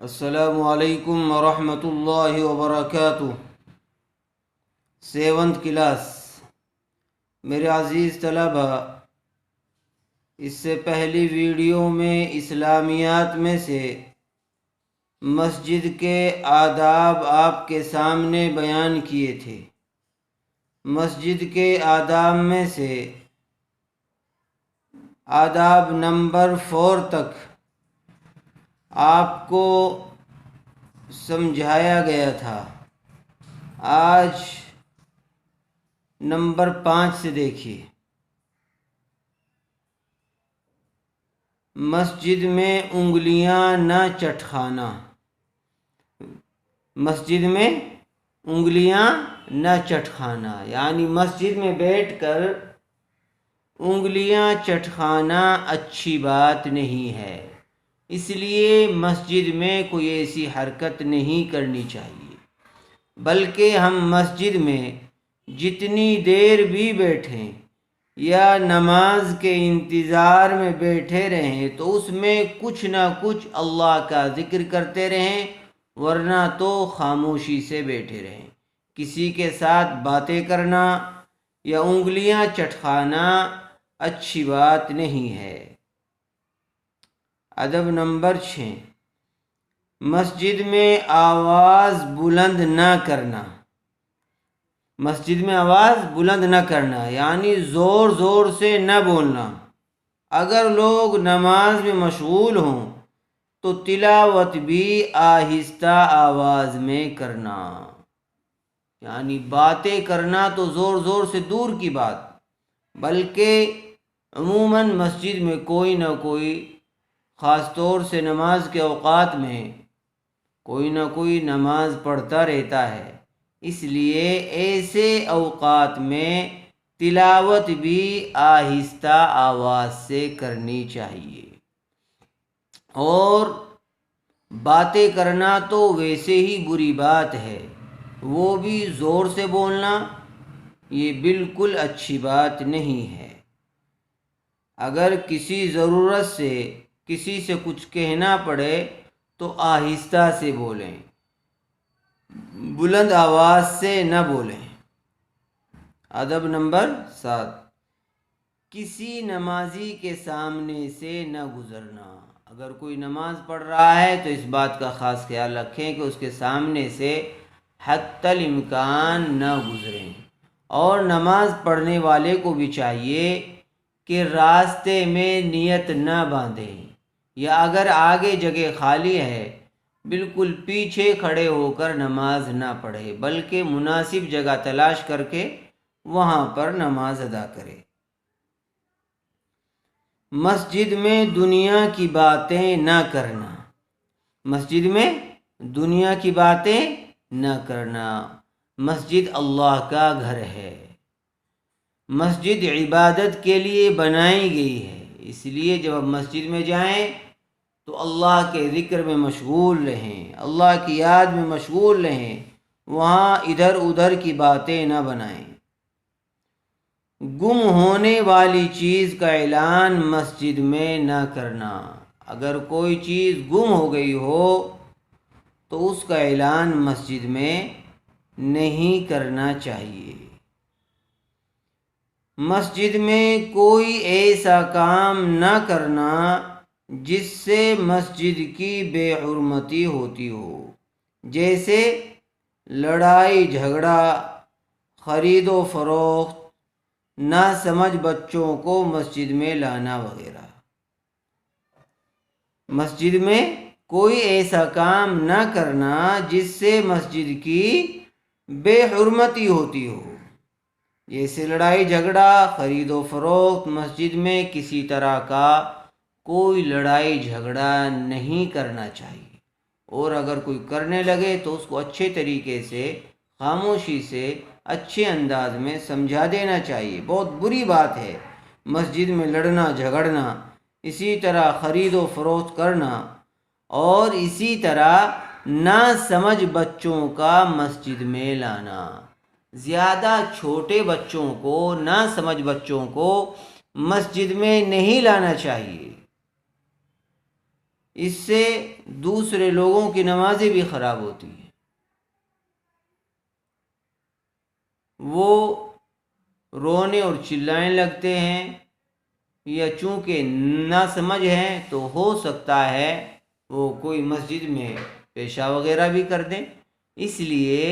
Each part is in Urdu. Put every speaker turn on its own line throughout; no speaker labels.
السلام علیکم ورحمۃ اللہ وبرکاتہ۔ سیونتھ کلاس میرے عزیز طلبہ، اس سے پہلی ویڈیو میں اسلامیات میں سے مسجد کے آداب آپ کے سامنے بیان کیے تھے۔ مسجد کے آداب میں سے آداب نمبر 4 تک آپ کو سمجھایا گیا تھا۔ آج نمبر 5 سے دیکھیے۔ مسجد میں انگلیاں نہ چٹکانا۔ مسجد میں انگلیاں نہ چٹکانا یعنی مسجد میں بیٹھ کر انگلیاں چٹکانا اچھی بات نہیں ہے۔ اس لیے مسجد میں کوئی ایسی حرکت نہیں کرنی چاہیے، بلکہ ہم مسجد میں جتنی دیر بھی بیٹھیں یا نماز کے انتظار میں بیٹھے رہیں تو اس میں کچھ نہ کچھ اللہ کا ذکر کرتے رہیں، ورنہ تو خاموشی سے بیٹھے رہیں۔ کسی کے ساتھ باتیں کرنا یا انگلیاں چٹکانا اچھی بات نہیں ہے۔ ادب نمبر 6، مسجد میں آواز بلند نہ کرنا۔ مسجد میں آواز بلند نہ کرنا یعنی زور زور سے نہ بولنا۔ اگر لوگ نماز میں مشغول ہوں تو تلاوت بھی آہستہ آواز میں کرنا، یعنی باتیں کرنا تو زور زور سے دور کی بات، بلکہ عموماً مسجد میں کوئی نہ کوئی، خاص طور سے نماز کے اوقات میں کوئی نہ کوئی نماز پڑھتا رہتا ہے، اس لیے ایسے اوقات میں تلاوت بھی آہستہ آواز سے کرنی چاہیے۔ اور باتیں کرنا تو ویسے ہی بری بات ہے، وہ بھی زور سے بولنا یہ بالکل اچھی بات نہیں ہے۔ اگر کسی ضرورت سے کسی سے کچھ کہنا پڑے تو آہستہ سے بولیں، بلند آواز سے نہ بولیں۔ ادب نمبر 7، کسی نمازی کے سامنے سے نہ گزرنا۔ اگر کوئی نماز پڑھ رہا ہے تو اس بات کا خاص خیال رکھیں کہ اس کے سامنے سے حتی الامکان نہ گزریں، اور نماز پڑھنے والے کو بھی چاہیے کہ راستے میں نیت نہ باندھیں، یا اگر آگے جگہ خالی ہے بالکل پیچھے کھڑے ہو کر نماز نہ پڑھے، بلکہ مناسب جگہ تلاش کر کے وہاں پر نماز ادا کرے۔ مسجد میں دنیا کی باتیں نہ کرنا۔ مسجد میں دنیا کی باتیں نہ کرنا۔ مسجد اللہ کا گھر ہے، مسجد عبادت کے لیے بنائی گئی ہے، اس لیے جب آپ مسجد میں جائیں تو اللہ کے ذکر میں مشغول رہیں، اللہ کی یاد میں مشغول رہیں، وہاں ادھر ادھر کی باتیں نہ بنائیں۔ گم ہونے والی چیز کا اعلان مسجد میں نہ کرنا۔ اگر کوئی چیز گم ہو گئی ہو تو اس کا اعلان مسجد میں نہیں کرنا چاہیے۔ مسجد میں کوئی ایسا کام نہ کرنا جس سے مسجد کی بے حرمتی ہوتی ہو، جیسے لڑائی جھگڑا، خرید و فروخت، ناسمجھ بچوں کو مسجد میں لانا وغیرہ۔ مسجد میں کوئی ایسا کام نہ کرنا جس سے مسجد کی بے حرمتی ہوتی ہو، جیسے لڑائی جھگڑا، خرید و فروخت۔ مسجد میں کسی طرح کا کوئی لڑائی جھگڑا نہیں کرنا چاہیے، اور اگر کوئی کرنے لگے تو اس کو اچھے طریقے سے، خاموشی سے، اچھے انداز میں سمجھا دینا چاہیے۔ بہت بری بات ہے مسجد میں لڑنا جھگڑنا، اسی طرح خرید و فروخت کرنا، اور اسی طرح ناسمجھ بچوں کا مسجد میں لانا۔ زیادہ چھوٹے بچوں کو، ناسمجھ بچوں کو مسجد میں نہیں لانا چاہیے۔ اس سے دوسرے لوگوں کی نمازیں بھی خراب ہوتی ہیں. وہ رونے اور چلانے لگتے ہیں، یا چونکہ نہ سمجھ ہے تو ہو سکتا ہے وہ کوئی مسجد میں پیشہ وغیرہ بھی کر دیں. اس لیے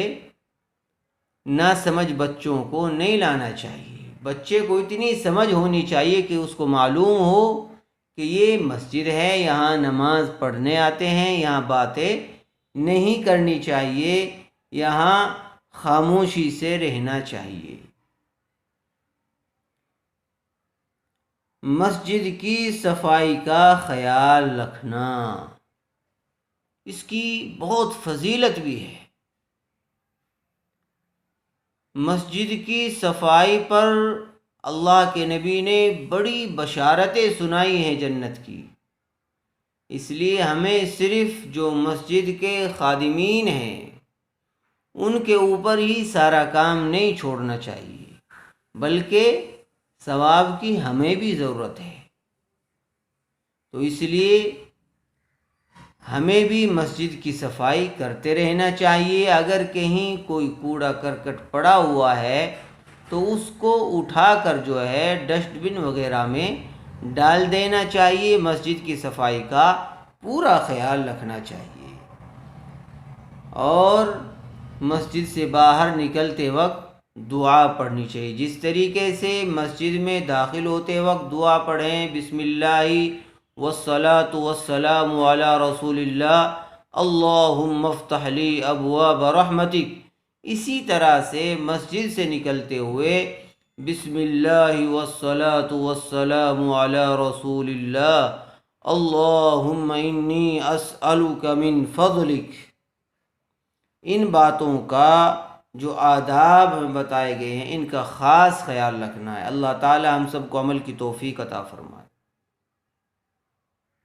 نہ سمجھ بچوں کو نہیں لانا چاہیے. بچے کو اتنی سمجھ ہونی چاہیے کہ اس کو معلوم ہو کہ یہ مسجد ہے، یہاں نماز پڑھنے آتے ہیں، یہاں باتیں نہیں کرنی چاہیے، یہاں خاموشی سے رہنا چاہیے. مسجد کی صفائی کا خیال رکھنا، اس کی بہت فضیلت بھی ہے. مسجد کی صفائی پر اللہ کے نبی نے بڑی بشارتیں سنائی ہیں جنت کی. اس لیے ہمیں صرف جو مسجد کے خادمین ہیں ان کے اوپر ہی سارا کام نہیں چھوڑنا چاہیے، بلکہ ثواب کی ہمیں بھی ضرورت ہے. تو اس لیے ہمیں بھی مسجد کی صفائی کرتے رہنا چاہیے. اگر کہیں کوئی کوڑا کرکٹ پڑا ہوا ہے تو اس کو اٹھا کر جو ہے ڈسٹ بن وغیرہ میں ڈال دینا چاہیے. مسجد کی صفائی کا پورا خیال رکھنا چاہیے. اور مسجد سے باہر نکلتے وقت دعا پڑھنی چاہیے. جس طریقے سے مسجد میں داخل ہوتے وقت دعا پڑھیں، بسم اللہ والصلاة والسلام علی رسول اللہ اللہم افتح لی ابواب رحمتک، اسی طرح سے مسجد سے نکلتے ہوئے بسم اللہ والصلاة والسلام علی رسول اللہ اللہم انی اسألک من فضلک، ان باتوں کا جو آداب ہمیں بتائے گئے ہیں ان کا خاص خیال رکھنا ہے. اللہ تعالی ہم سب کو عمل کی توفیق عطا فرمائے.